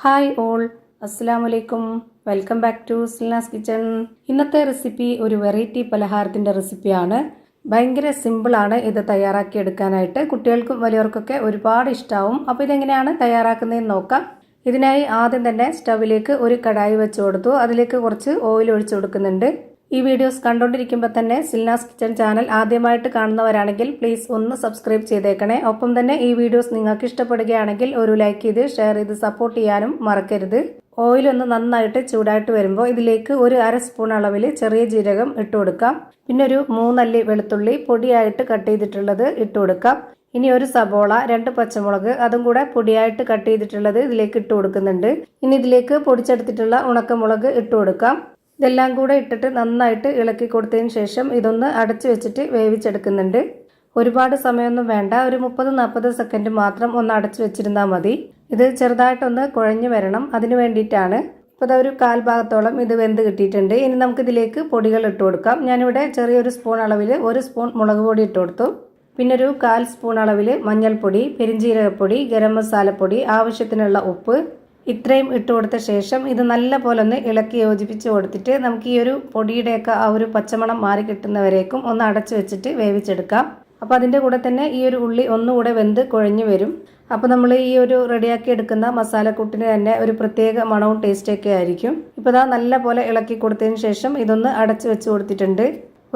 Hi all, അസ്സലാമലൈക്കും. Welcome back to Silna's kitchen. ഇന്നത്തെ recipe ഒരു വെറൈറ്റി പലഹാരത്തിൻ്റെ റെസിപ്പിയാണ്. ഭയങ്കര സിമ്പിളാണ് ഇത് തയ്യാറാക്കി എടുക്കാനായിട്ട്. കുട്ടികൾക്കും വലിയവർക്കൊക്കെ ഒരുപാട് ഇഷ്ടമാവും. അപ്പോൾ ഇതെങ്ങനെയാണ് തയ്യാറാക്കുന്നതെന്ന് നോക്കാം. ഇതിനായി ആദ്യം തന്നെ സ്റ്റവിലേക്ക് ഒരു കടായി വെച്ച് കൊടുത്തു. അതിലേക്ക് കുറച്ച് ഓയിൽ ഒഴിച്ചു കൊടുക്കുന്നുണ്ട്. ഈ വീഡിയോസ് കണ്ടുകൊണ്ടിരിക്കുമ്പോൾ തന്നെ സിൽനാസ് കിച്ചൺ ചാനൽ ആദ്യമായിട്ട് കാണുന്നവരാണെങ്കിൽ പ്ലീസ് ഒന്ന് സബ്സ്ക്രൈബ് ചെയ്തേക്കണേ. ഒപ്പം തന്നെ ഈ വീഡിയോസ് നിങ്ങൾക്ക് ഇഷ്ടപ്പെടുകയാണെങ്കിൽ ഒരു ലൈക്ക് ചെയ്ത് ഷെയർ ചെയ്ത് സപ്പോർട്ട് ചെയ്യാനും മറക്കരുത്. ഓയിൽ ഒന്ന് നന്നായിട്ട് ചൂടായിട്ട് വരുമ്പോൾ ഇതിലേക്ക് ഒരു അര സ്പൂൺ അളവിൽ ചെറിയ ജീരകം ഇട്ട് കൊടുക്കാം. പിന്നെ ഒരു 3 അല്ലി വെളുത്തുള്ളി പൊടിയായിട്ട് കട്ട് ചെയ്തിട്ടുള്ളത് ഇട്ട് കൊടുക്കാം. ഇനി ഒരു സബോള, 2 പച്ചമുളക് അതും കൂടെ പൊടിയായിട്ട് കട്ട് ചെയ്തിട്ടുള്ളത് ഇതിലേക്ക് ഇട്ട് കൊടുക്കുന്നുണ്ട്. ഇനി ഇതിലേക്ക് പൊടിച്ചെടുത്തിട്ടുള്ള ഉണക്കമുളക് ഇട്ട് കൊടുക്കാം. ഇതെല്ലാം കൂടെ ഇട്ടിട്ട് നന്നായിട്ട് ഇളക്കി കൊടുത്തതിന് ശേഷം ഇതൊന്ന് അടച്ചു വെച്ചിട്ട് വേവിച്ചെടുക്കുന്നുണ്ട്. ഒരുപാട് സമയമൊന്നും വേണ്ട, ഒരു 30-40 സെക്കൻഡ് മാത്രം ഒന്ന് അടച്ചു വെച്ചിരുന്നാൽ മതി. ഇത് ചെറുതായിട്ടൊന്ന് കുഴഞ്ഞു വരണം, അതിന് വേണ്ടിയിട്ടാണ്. ഇപ്പോൾ ഒരു 1/4 ഭാഗത്തോളം ഇത് വെന്ത് കിട്ടിയിട്ടുണ്ട്. ഇനി നമുക്കിതിലേക്ക് പൊടികൾ ഇട്ട് കൊടുക്കാം. ഞാനിവിടെ ചെറിയൊരു സ്പൂൺ അളവിൽ 1 സ്പൂൺ മുളക് പൊടി ഇട്ട് കൊടുത്തു. പിന്നെ ഒരു 1/4 സ്പൂൺ അളവിൽ മഞ്ഞൾപ്പൊടി, പെരിഞ്ജീരകപ്പൊടി, ഗരം മസാലപ്പൊടി, ആവശ്യത്തിനുള്ള ഉപ്പ് ഇത്രയും ഇട്ട് കൊടുത്ത ശേഷം ഇത് നല്ല പോലെ ഒന്ന് ഇളക്കി യോജിപ്പിച്ച് കൊടുത്തിട്ട് നമുക്ക് ഈ ഒരു പൊടിയുടെയൊക്കെ ആ ഒരു പച്ചമണം മാറി കിട്ടുന്നവരേക്കും ഒന്ന് അടച്ചു വെച്ചിട്ട് വേവിച്ചെടുക്കാം. അപ്പോൾ അതിൻ്റെ കൂടെ തന്നെ ഈ ഒരു ഉള്ളി ഒന്നുകൂടെ വെന്ത് കുഴഞ്ഞു വരും. അപ്പോൾ നമ്മൾ ഈ ഒരു റെഡിയാക്കി എടുക്കുന്ന മസാലക്കൂട്ടിന് തന്നെ ഒരു പ്രത്യേക മണവും ടേസ്റ്റൊക്കെ ആയിരിക്കും. ഇപ്പോൾ ഇതാ നല്ല പോലെ ഇളക്കി കൊടുത്തതിന് ശേഷം ഇതൊന്ന് അടച്ചു വെച്ച് കൊടുത്തിട്ടുണ്ട്.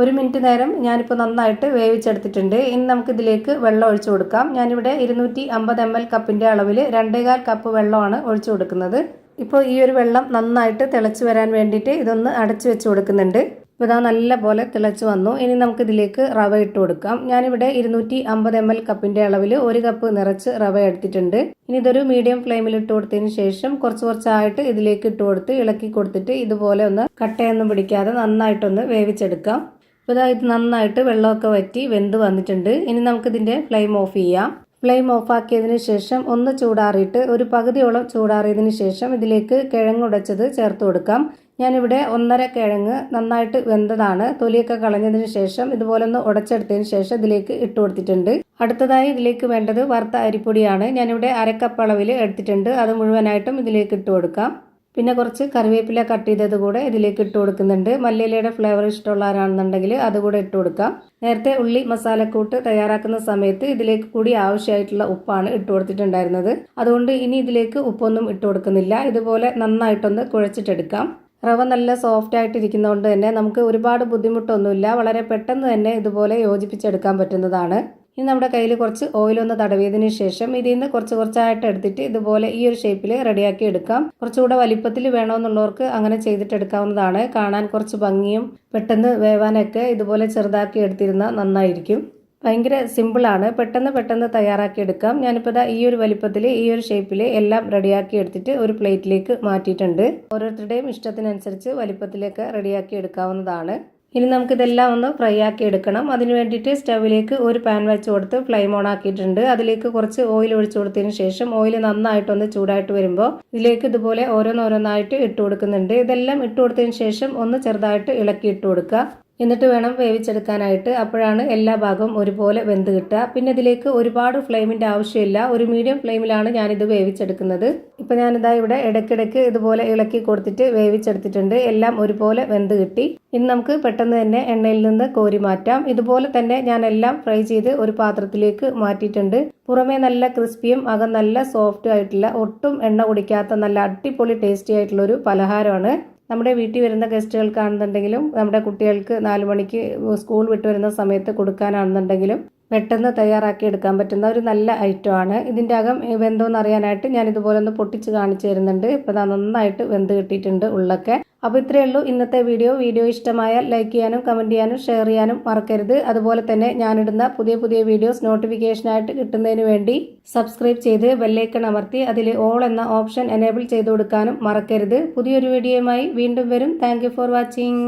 1 മിനിറ്റ് നേരം ഞാനിപ്പോൾ നന്നായിട്ട് വേവിച്ചെടുത്തിട്ടുണ്ട്. ഇനി നമുക്കിതിലേക്ക് വെള്ളം ഒഴിച്ചു കൊടുക്കാം. ഞാനിവിടെ 250 ml കപ്പിൻ്റെ അളവിൽ 2.25 കപ്പ് വെള്ളമാണ് ഒഴിച്ചു കൊടുക്കുന്നത്. ഇപ്പോൾ ഈ ഒരു വെള്ളം നന്നായിട്ട് തിളച്ച് വരാൻ വേണ്ടിയിട്ട് ഇതൊന്ന് അടച്ചു വെച്ച് കൊടുക്കുന്നുണ്ട്. ഇപ്പോൾ ഇതാ നല്ല പോലെ തിളച്ച് വന്നു. ഇനി നമുക്കിതിലേക്ക് റവ ഇട്ട് കൊടുക്കാം. ഞാനിവിടെ 250 ml കപ്പിൻ്റെ അളവിൽ 1 കപ്പ് നിറച്ച് റവ എടുത്തിട്ടുണ്ട്. ഇനി ഇതൊരു മീഡിയം ഫ്ലെയിമിൽ ഇട്ട് കൊടുത്തതിന് ശേഷം കുറച്ചായിട്ട് ഇതിലേക്ക് ഇട്ട് കൊടുത്ത് ഇളക്കി കൊടുത്തിട്ട് ഇതുപോലെ ഒന്ന് കട്ടയൊന്നും പിടിക്കാതെ നന്നായിട്ടൊന്ന് വേവിച്ചെടുക്കാം. അപ്പോൾ ഇത് നന്നായിട്ട് വെള്ളമൊക്കെ വറ്റി വെന്ത് വന്നിട്ടുണ്ട്. ഇനി നമുക്കിതിൻ്റെ ഫ്ലെയിം ഓഫ് ചെയ്യാം. ഫ്ലെയിം ഓഫാക്കിയതിന് ശേഷം ഒന്ന് ചൂടാറിയിട്ട് ഒരു പകുതിയോളം ചൂടാറിയതിന് ശേഷം ഇതിലേക്ക് കിഴങ്ങുടച്ചത് ചേർത്ത് കൊടുക്കാം. ഞാനിവിടെ 1.5 കിഴങ്ങ് നന്നായിട്ട് വെന്തതാണ്. തൊലിയൊക്കെ കളഞ്ഞതിന് ശേഷം ഇതുപോലെ ഒന്ന് ഉടച്ചെടുത്തതിന് ശേഷം ഇതിലേക്ക് ഇട്ട് കൊടുത്തിട്ടുണ്ട്. അടുത്തതായി ഇതിലേക്ക് വേണ്ടത് വറുത്ത അരിപ്പൊടിയാണ്. ഞാനിവിടെ 1/2 കപ്പ് അളവിൽ എടുത്തിട്ടുണ്ട്. അത് മുഴുവനായിട്ടും ഇതിലേക്ക് ഇട്ട് കൊടുക്കാം. പിന്നെ കുറച്ച് കറിവേപ്പില കട്ട് ചെയ്തത് കൂടെ ഇതിലേക്ക് ഇട്ട് കൊടുക്കുന്നുണ്ട്. മല്ലിയിലയുടെ ഫ്ലേവർ ഇഷ്ടമുള്ളവരാണെന്നുണ്ടെങ്കിൽ അതുകൂടെ ഇട്ട് കൊടുക്കാം. നേരത്തെ ഉള്ളി മസാലക്കൂട്ട് തയ്യാറാക്കുന്ന സമയത്ത് ഇതിലേക്ക് കൂടി ആവശ്യമായിട്ടുള്ള ഉപ്പാണ് ഇട്ട് കൊടുത്തിട്ടുണ്ടായിരുന്നത്. അതുകൊണ്ട് ഇനി ഇതിലേക്ക് ഉപ്പൊന്നും ഇട്ട് കൊടുക്കുന്നില്ല. ഇതുപോലെ നന്നായിട്ടൊന്ന് കുഴച്ചിട്ടെടുക്കാം. റവ നല്ല സോഫ്റ്റ് ആയിട്ടിരിക്കുന്നതുകൊണ്ട് തന്നെ നമുക്ക് ഒരുപാട് ബുദ്ധിമുട്ടൊന്നുമില്ല. വളരെ പെട്ടെന്ന് തന്നെ ഇതുപോലെ യോജിപ്പിച്ചെടുക്കാൻ പറ്റുന്നതാണ്. ഇനി നമ്മുടെ കയ്യിൽ കുറച്ച് ഓയിലൊന്ന് തടവിയതിന് ശേഷം ഇതിൽ നിന്ന് കുറച്ചായിട്ട് എടുത്തിട്ട് ഇതുപോലെ ഈ ഒരു ഷേപ്പിൽ റെഡിയാക്കി എടുക്കാം. കുറച്ചുകൂടെ വലിപ്പത്തിൽ വേണമെന്നുള്ളവർക്ക് അങ്ങനെ ചെയ്തിട്ടെടുക്കാവുന്നതാണ്. കാണാൻ കുറച്ച് ഭംഗിയും പെട്ടെന്ന് വേവാനൊക്കെ ഇതുപോലെ ചെറുതാക്കി എടുത്തിരുന്നാൽ നന്നായിരിക്കും. ഭയങ്കര സിമ്പിളാണ്, പെട്ടെന്ന് തയ്യാറാക്കി എടുക്കാം. ഞാനിപ്പോൾ ഈ ഒരു വലിപ്പത്തിൽ ഈ ഒരു ഷേപ്പിൽ എല്ലാം റെഡിയാക്കി എടുത്തിട്ട് ഒരു പ്ലേറ്റിലേക്ക് മാറ്റിയിട്ടുണ്ട്. ഓരോരുത്തരുടെയും ഇഷ്ടത്തിനനുസരിച്ച് വലിപ്പത്തിലേക്ക് റെഡിയാക്കി എടുക്കാവുന്നതാണ്. ഇനി നമുക്കിതെല്ലാം ഒന്ന് ഫ്രൈ ആക്കി എടുക്കണം. അതിന് വേണ്ടിയിട്ട് സ്റ്റവിലേക്ക് ഒരു പാൻ വെച്ച് കൊടുത്ത് ഫ്ലെയിം ഓൺ ആക്കിയിട്ടുണ്ട്. അതിലേക്ക് കുറച്ച് ഓയിൽ ഒഴിച്ചു കൊടുത്തതിന് ശേഷം ഓയിൽ നന്നായിട്ടൊന്ന് ചൂടായിട്ട് വരുമ്പോൾ ഇതിലേക്ക് ഇതുപോലെ ഓരോന്നായിട്ട് ഇട്ട് കൊടുക്കുന്നുണ്ട്. ഇതെല്ലാം ഇട്ട് കൊടുത്തതിന് ശേഷം ഒന്ന് ചെറുതായിട്ട് ഇളക്കി ഇട്ട് കൊടുക്കുക. എന്നിട്ട് വേണം വേവിച്ചെടുക്കാനായിട്ട്. അപ്പോഴാണ് എല്ലാ ഭാഗവും ഒരുപോലെ വെന്ത് കിട്ടുക. പിന്നെ ഇതിലേക്ക് ഒരുപാട് ഫ്ലെയിമിൻ്റെ ആവശ്യമില്ല. ഒരു മീഡിയം ഫ്ലെയിമിലാണ് ഞാനിത് വേവിച്ചെടുക്കുന്നത്. ഇപ്പോൾ ഞാനിതാ ഇവിടെ ഇടയ്ക്കിടയ്ക്ക് ഇതുപോലെ ഇളക്കി കൊടുത്തിട്ട് വേവിച്ചെടുത്തിട്ടുണ്ട്. എല്ലാം ഒരുപോലെ വെന്ത് കിട്ടി. ഇനി നമുക്ക് പെട്ടെന്ന് തന്നെ എണ്ണയിൽ നിന്ന് കോരി മാറ്റാം. ഇതുപോലെ തന്നെ ഞാൻ എല്ലാം ഫ്രൈ ചെയ്ത് ഒരു പാത്രത്തിലേക്ക് മാറ്റിയിട്ടുണ്ട്. പുറമേ നല്ല ക്രിസ്പിയും അകം നല്ല സോഫ്റ്റും ആയിട്ടുള്ള, ഒട്ടും എണ്ണ കുടിക്കാത്ത നല്ല അടിപൊളി ടേസ്റ്റി ആയിട്ടുള്ളൊരു പലഹാരമാണ്. നമ്മുടെ വീട്ടിൽ വരുന്ന ഗസ്റ്റുകൾക്കാണെന്നുണ്ടെങ്കിലും നമ്മുടെ കുട്ടികൾക്ക് 4 മണിക്ക് സ്കൂൾ വിട്ട് വരുന്ന സമയത്ത് കൊടുക്കാനാണെന്നുണ്ടെങ്കിലും പെട്ടെന്ന് തയ്യാറാക്കി എടുക്കാൻ പറ്റുന്ന ഒരു നല്ല ഐറ്റമാണ്. ഇതിൻ്റെ അകം വെന്തോന്ന് അറിയാനായിട്ട് ഞാൻ ഇതുപോലെ ഒന്ന് പൊട്ടിച്ച് കാണിച്ചു തരുന്നുണ്ട്. ഇപ്പോൾ നന്നായിട്ട് വെന്ത് കിട്ടിയിട്ടുണ്ട് ഉള്ളൊക്കെ. അപ്പോൾ ഇത്രയേ ഉള്ളൂ ഇന്നത്തെ വീഡിയോ ഇഷ്ടമായാൽ ലൈക്ക് ചെയ്യാനും കമൻറ്റ് ചെയ്യാനും ഷെയർ ചെയ്യാനും മറക്കരുത്. അതുപോലെ തന്നെ ഞാനിടുന്ന പുതിയ വീഡിയോസ് നോട്ടിഫിക്കേഷനായിട്ട് കിട്ടുന്നതിന് വേണ്ടി സബ്സ്ക്രൈബ് ചെയ്ത് ബെല്ലൈക്കൺ അമർത്തി അതിൽ ഓൾ എന്ന ഓപ്ഷൻ എനേബിൾ ചെയ്ത് കൊടുക്കാനും മറക്കരുത്. പുതിയൊരു വീഡിയോയുമായി വീണ്ടും വരും. Thank you for watching.